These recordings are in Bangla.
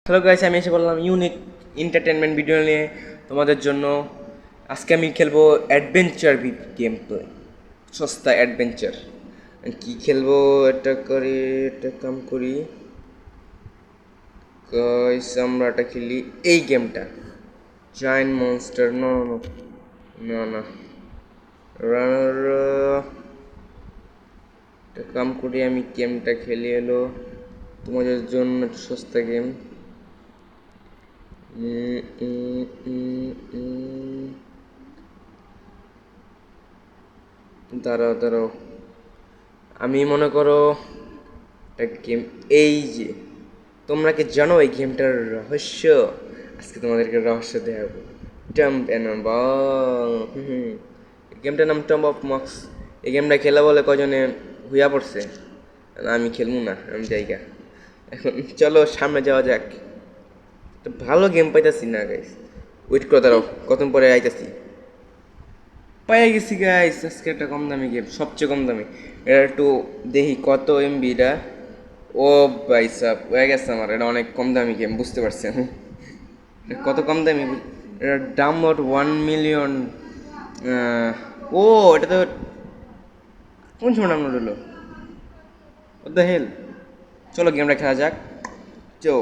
হ্যালো গাইস, আমি এসে বললাম ইউনিক এন্টারটেনমেন্ট ভিডিও নিয়ে তোমাদের জন্য। আজকে আমি খেলবো অ্যাডভেঞ্চার গেম প্লে, সস্তা অ্যাডভেঞ্চার। কি খেলবো, এটা করি, এটা কাম করি গাইস। আমরা এটা খেলি এই গেমটা, জায়ান্ট মনস্টার। না না না না, রানার। এটা কাম করি, আমি গেমটা খেলি এলো তোমাদের জন্য, সস্তা গেম। দাঁড়াও দাঁড়াও, আমি মনে করো একটা গেম, এই যে তোমরা কি জানো এই গেমটার রহস্য? আজকে তোমাদেরকে রহস্য দেখাবো। টাম্প এন্ড গেমটার নাম টম্ব অফ মক্স। এই গেমটা খেলা বলে কজনে হুইয়া পড়ছে, আমি খেলবো না, আমি জায়গা। এখন চলো সামনে যাওয়া যাক। তো ভালো গেম পাইতাছি না গাইস, ওয়েট করে দাঁড়াও, কতক্ষণ পরে আইতাছি। পাই গেছি গাইস, আজকে একটা কম দামি গেম, সবচেয়ে কম দামি। এটা একটু দেখি কত এমবি এটা। ও ভাই সাব, হয়ে গেছে আমার, এটা অনেক কম দামি গেম, বুঝতে পারছি আমি। এটা কত কম দামি, এটার দাম মোট 1 মিলিয়ন। ও, এটা তো কোন সময় ডাউনলোড হলো? ও দ্য হেল। চলো গেমটা খেলা যাক। চো,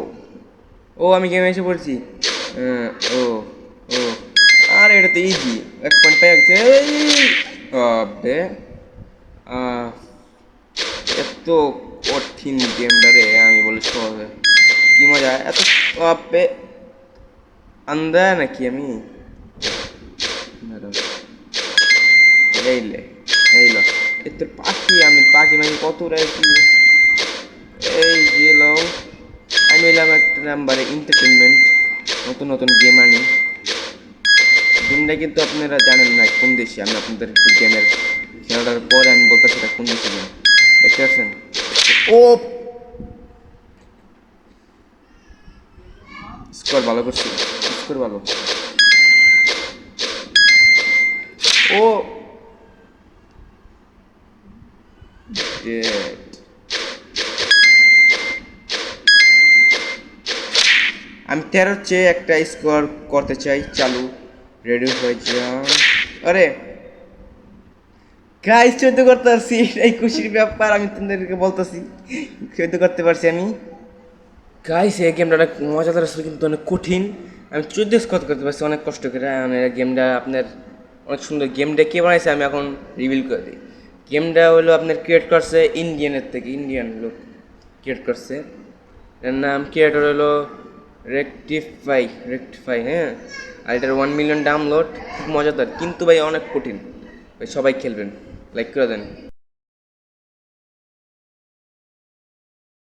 ও আমি গেমে এসে পড়ছি। ও ও, আর এটা তো ইজি, 1 পয়েন্ট পেয়ে গেছে। আবে, এত কঠিন গেমটা রে, আমি বলি সহজে কি মজা এত। আবে, আন্দা নাকি আমি? এইলে, এইলো, এই তোর পাখি, আমি পাখি মাখি কত রাখি। এই যে লও, আমি এলাম একটা নাম্বারে এন্টারটেনমেন্ট, নতুন নতুন গেম আনি। গেমটা কিন্তু আপনারা জানেন না কোন দেশে, আমি আপনাদের একটু গেমের খেলাটার পরে আমি বলতেছি এটা কোন দেশে গেম, দেখতে পাচ্ছেন? ও, স্কোর ভালো করছি, স্কোর ভালো। ও ডেড। আমি 13 চেয়ে একটা স্কোর করতে চাই, চালু, রেডি হয়ে যান। আরে গাইস, 14 করতে পারছি, এই খুশির ব্যাপার, আমি তোমাদেরকে বলতেছি 14 করতে পারছি আমি। গাইস, এই গেমটা অনেক মজাদার আসলে, কিন্তু অনেক কঠিন। আমি 14 স্কোর করতে পারছি অনেক কষ্ট করে। মানে গেমটা আপনার অনেক সুন্দর। গেমটা কে বানাইছে আমি এখন রিভিল করে দিই। গেমটা হলো আপনার ক্রিয়েট করছে ইন্ডিয়ানের থেকে, ইন্ডিয়ান লোক ক্রিয়েট করছে। এর নাম ক্রিয়েটর হলো রেকটিফাই, রেকটিফাই, হ্যাঁ। আর এটার 1 মিলিয়ন ডাউনলোড, খুব মজাদার, কিন্তু ভাই অনেক কঠিন। ভাই সবাই খেলবেন, লাইক করে দেন।